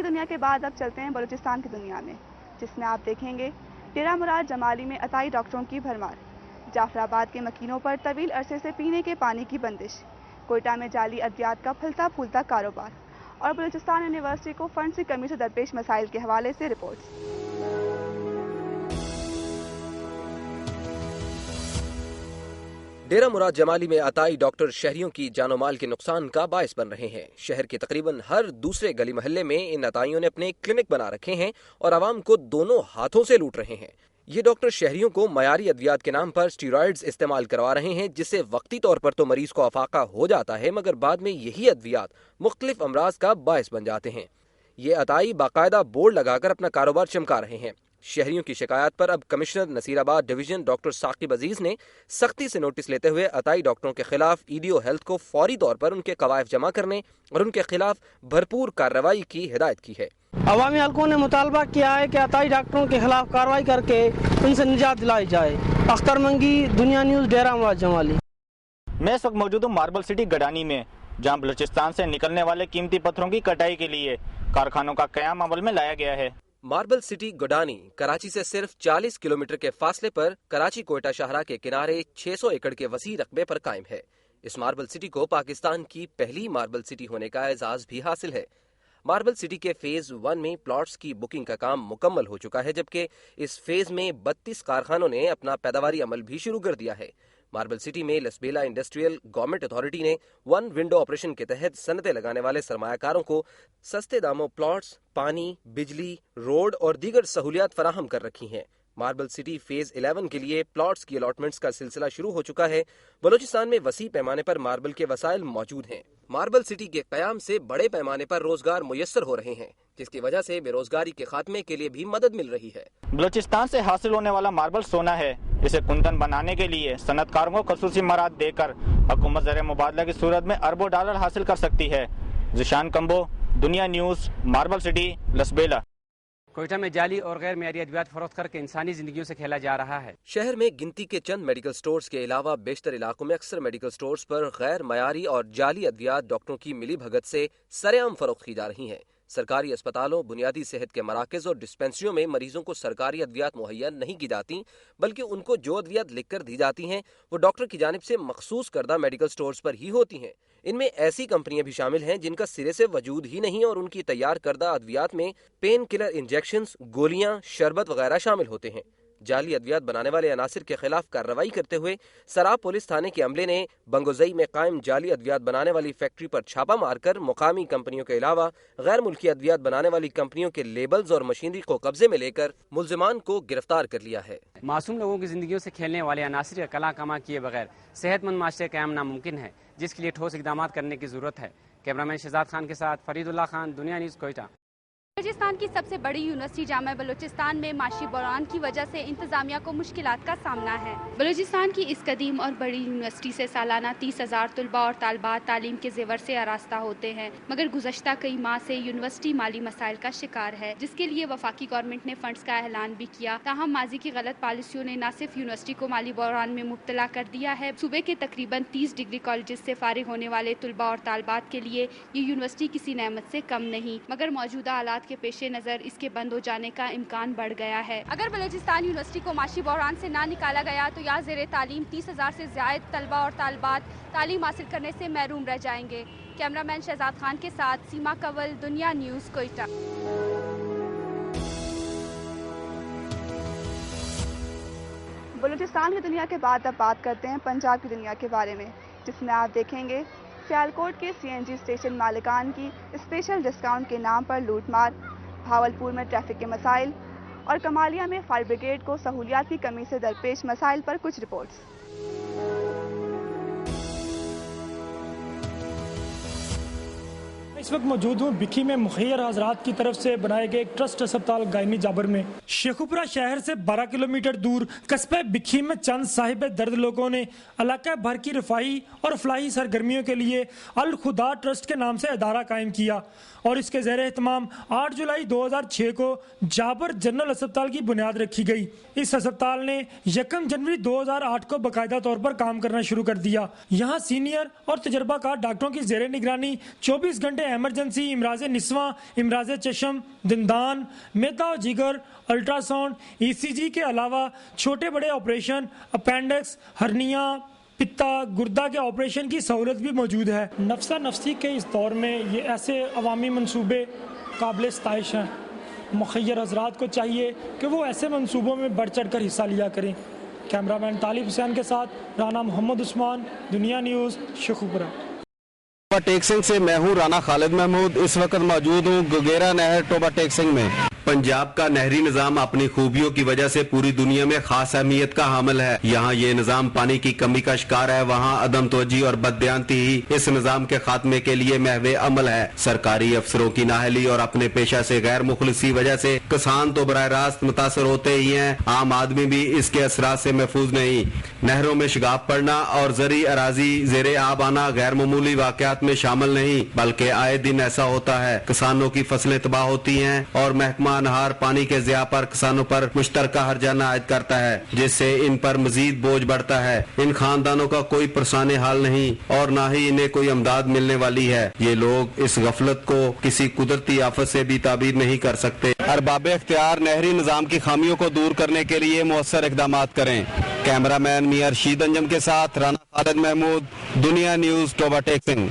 کی دنیا کے بعد اب چلتے ہیں بلوچستان کی دنیا میں، جس میں آپ دیکھیں گے ڈیرہ مراد جمالی میں عطائی ڈاکٹروں کی بھرمار، جعفر آباد کے مکینوں پر طویل عرصے سے پینے کے پانی کی بندش، کوئٹہ میں جعلی ادویات کا پھلتا پھولتا کاروبار، اور بلوچستان یونیورسٹی کو فنڈز کی کمی سے درپیش مسائل کے حوالے سے رپورٹس۔ ڈیرہ مراد جمالی میں عطائی ڈاکٹر شہریوں کی جان و مال کے نقصان کا باعث بن رہے ہیں۔ شہر کے تقریباً ہر دوسرے گلی محلے میں ان عطائیوں نے اپنے کلینک بنا رکھے ہیں اور عوام کو دونوں ہاتھوں سے لوٹ رہے ہیں۔ یہ ڈاکٹر شہریوں کو معیاری ادویات کے نام پر اسٹیرائڈز استعمال کروا رہے ہیں، جس سے وقتی طور پر تو مریض کو افاقہ ہو جاتا ہے، مگر بعد میں یہی ادویات مختلف امراض کا باعث بن جاتے ہیں۔ یہ عطائی باقاعدہ بورڈ لگا کر اپنا کاروبار چمکا رہے ہیں۔ شہریوں کی شکایات پر اب کمشنر نصیر آباد ڈویژن ڈاکٹر ثاقب عزیز نے سختی سے نوٹس لیتے ہوئے عطائی ڈاکٹروں کے خلاف ایڈیو ہیلتھ کو فوری طور پر ان کے قوائف جمع کرنے اور ان کے خلاف بھرپور کارروائی کی ہدایت کی ہے۔ عوامی حلقوں نے مطالبہ کیا ہے کہ عطائی ڈاکٹروں کے خلاف کارروائی کر کے ان سے نجات دلائی جائے۔ اختر منگی، دنیا نیوز، ڈیرہ مراد جمالی۔ میں اس وقت موجود ہوں ماربل سٹی گڈانی میں، جہاں بلوچستان سے نکلنے والے قیمتی پتھروں کی کٹائی کے لیے کارخانوں کا قیام عمل میں لایا گیا ہے۔ ماربل سٹی گڈانی کراچی سے صرف 40 کلومیٹر کے فاصلے پر کراچی کوئٹہ شاہراہ کے کنارے 600 ایکڑ کے وسیع رقبے پر قائم ہے۔ اس ماربل سٹی کو پاکستان کی پہلی ماربل سٹی ہونے کا اعزاز بھی حاصل ہے۔ ماربل سٹی کے فیز 1 میں پلاٹس کی بکنگ کا کام مکمل ہو چکا ہے، جبکہ اس فیز میں 32 کارخانوں نے اپنا پیداواری عمل بھی شروع کر دیا ہے۔ ماربل سٹی میں لسبیلا انڈسٹریل گورنمنٹ اتھارٹی نے 1 ونڈو آپریشن کے تحت صنعتیں لگانے والے سرمایہ کاروں کو سستے داموں پلاٹس، پانی، بجلی، روڈ اور دیگر سہولیات فراہم کر رکھی ہیں۔ ماربل سٹی فیز 11 کے لیے پلاٹس کی الاٹمنٹس کا سلسلہ شروع ہو چکا ہے۔ بلوچستان میں وسیع پیمانے پر ماربل کے وسائل موجود ہیں۔ ماربل سٹی کے قیام سے بڑے پیمانے پر روزگار میسر ہو رہے ہیں، جس کی وجہ سے بے روزگاری کے خاتمے کے لیے بھی مدد مل رہی ہے۔ بلوچستان سے حاصل ہونے والا ماربل سونا ہے، اسے کندن بنانے کے لیے صنعت کاروں کو خصوصی مراحل دے کر حکومت زر مبادلہ کی صورت میں اربوں ڈالر حاصل کر سکتی ہے۔ ذیشان کمبو، دنیا نیوز، ماربل سٹی، لسبیلا۔ کوئٹہ میں جعلی اور غیر معیاری ادویات فروخت کر کے انسانی زندگیوں سے کھیلا جا رہا ہے۔ شہر میں گنتی کے چند میڈیکل سٹورز کے علاوہ بیشتر علاقوں میں اکثر میڈیکل سٹورز پر غیر معیاری اور جعلی ادویات ڈاکٹروں کی ملی بھگت سے سرعام فروخت کی جا رہی ہیں۔ سرکاری اسپتالوں، بنیادی صحت کے مراکز اور ڈسپنسریوں میں مریضوں کو سرکاری ادویات مہیا نہیں کی جاتی، بلکہ ان کو جو ادویات لکھ کر دی جاتی ہیں وہ ڈاکٹر کی جانب سے مخصوص کردہ میڈیکل سٹورز پر ہی ہوتی ہیں۔ ان میں ایسی کمپنیاں بھی شامل ہیں جن کا سرے سے وجود ہی نہیں اور ان کی تیار کردہ ادویات میں پین کلر انجیکشنز، گولیاں، شربت وغیرہ شامل ہوتے ہیں۔ جعلی ادویات بنانے والے عناصر کے خلاف کارروائی کرتے ہوئے سراب پولیس تھانے کے عملے نے بنگوزئی میں قائم جعلی ادویات بنانے والی فیکٹری پر چھاپہ مار کر مقامی کمپنیوں کے علاوہ غیر ملکی ادویات بنانے والی کمپنیوں کے لیبلز اور مشینری کو قبضے میں لے کر ملزمان کو گرفتار کر لیا ہے۔ معصوم لوگوں کی زندگیوں سے کھیلنے والے عناصر کا کلا کما کیے بغیر صحت مند معاشرے قیام ناممکن ہے، جس کے لیے ٹھوس اقدامات کرنے کی ضرورت ہے۔ کیمرامین شہزاد خان کے ساتھ فرید اللہ خان، دنیا نیوز، کوئٹہ۔ بلوچستان کی سب سے بڑی یونیورسٹی جامعہ بلوچستان میں معاشی بحران کی وجہ سے انتظامیہ کو مشکلات کا سامنا ہے۔ بلوچستان کی اس قدیم اور بڑی یونیورسٹی سے سالانہ 30,000 طلباء اور طالبات تعلیم کے زیور سے آراستہ ہوتے ہیں، مگر گزشتہ کئی ماہ سے یونیورسٹی مالی مسائل کا شکار ہے، جس کے لیے وفاقی گورنمنٹ نے فنڈز کا اعلان بھی کیا۔ تاہم ماضی کی غلط پالیسیوں نے نہ صرف یونیورسٹی کو مالی بحران میں مبتلا کر دیا ہے، صوبے کے تقریباً 30 ڈگری کالجز سے فارغ ہونے والے طلباء اور طالبات کے لیے یہ یونیورسٹی کسی نعمت سے کم نہیں، مگر موجودہ حالات کے پیش نظر اس کے بند ہو جانے کا امکان بڑھ گیا ہے۔ اگر بلوچستان یونیورسٹی کو معاشی بحران سے نہ نکالا گیا تو یہاں زیر تعلیم 30,000 سے زائد طلباء اور طالبات تعلیم حاصل کرنے سے محروم رہ جائیں گے۔ کیمرامین شہزاد خان کے ساتھ سیما کنول، دنیا نیوز، کوئٹہ۔ بلوچستان کی دنیا کے بعد اب بات کرتے ہیں پنجاب کی دنیا کے بارے میں، جس میں آپ دیکھیں گے سیالکوٹ کے CNG اسٹیشن مالکان کی اسپیشل ڈسکاؤنٹ کے نام پر لوٹ مار، بھاولپور میں ٹریفک کے مسائل اور کمالیہ میں فائر بریگیڈ کو سہولیات کی کمی سے درپیش مسائل پر کچھ رپورٹس۔ اس وقت موجود ہوں بکھی میں مخیر حضرات کی طرف سے بنائے گئے ایک ٹرسٹ اسپتال گائنی جابر میں۔ شیخوپورہ شہر سے 12 کلومیٹر دور قصبہ بکھی میں چند صاحب درد لوگوں نے علاقہ بھر کی رفاہی اور فلاحی سرگرمیوں کے لیے الخدا ٹرسٹ کے نام سے ادارہ قائم کیا اور اس کے زیر اہتمام 8 جولائی 2006 کو جابر جنرل اسپتال کی بنیاد رکھی گئی۔ اس اسپتال نے 1 جنوری 2008 کو باقاعدہ طور پر کام کرنا شروع کر دیا۔ یہاں سینئر اور تجربہ کار ڈاکٹروں کی زیر نگرانی 24 گھنٹے ایمرجنسی، امراض نسواں، امراض چشم، دندان، معدہ و جگر، الٹرا ساؤنڈ، ECG کے علاوہ چھوٹے بڑے آپریشن، اپینڈکس، ہرنیا، پتا، گردہ کے آپریشن کی سہولت بھی موجود ہے۔ نفسہ نفسی کے اس دور میں یہ ایسے عوامی منصوبے قابل ستائش ہیں۔ مخیر حضرات کو چاہیے کہ وہ ایسے منصوبوں میں بڑھ چڑھ کر حصہ لیا کریں۔ کیمرہ مین طالب حسین کے ساتھ رانا محمد عثمان، دنیا نیوز، شیخوپورہ۔ ٹوبہ ٹیکسنگ سے میں ہوں رانا خالد محمود، اس وقت موجود ہوں گگیرا نہر ٹوبہ ٹیکسنگ میں۔ پنجاب کا نہری نظام اپنی خوبیوں کی وجہ سے پوری دنیا میں خاص اہمیت کا حامل ہے۔ یہاں یہ نظام پانی کی کمی کا شکار ہے، وہاں عدم توجہی اور بددیانتی ہی اس نظام کے خاتمے کے لیے محو عمل ہے۔ سرکاری افسروں کی نااہلی اور اپنے پیشہ سے غیر مخلصی وجہ سے کسان تو براہ راست متاثر ہوتے ہی ہیں، عام آدمی بھی اس کے اثرات سے محفوظ نہیں۔ نہروں میں شگاف پڑنا اور زرعی اراضی زیر آب آنا غیر معمولی واقعات میں شامل نہیں، بلکہ آئے دن ایسا ہوتا ہے۔ کسانوں کی فصلیں تباہ ہوتی ہیں اور محکمہ انہار پانی کے ضیاع پر کسانوں پر مشترکہ ہرجانہ عائد کرتا ہے، جس سے ان پر مزید بوجھ بڑھتا ہے۔ ان خاندانوں کا کوئی پرسان حال نہیں اور نہ ہی انہیں کوئی امداد ملنے والی ہے۔ یہ لوگ اس غفلت کو کسی قدرتی آفت سے بھی تعبیر نہیں کر سکتے۔ ارباب اختیار نہری نظام کی خامیوں کو دور کرنے کے لیے مؤثر اقدامات کریں۔ کیمرہ مین میاں رشید انجم کے ساتھ رانا خالد محمود، دنیا نیوز، ٹوبہ ٹیکسنگ۔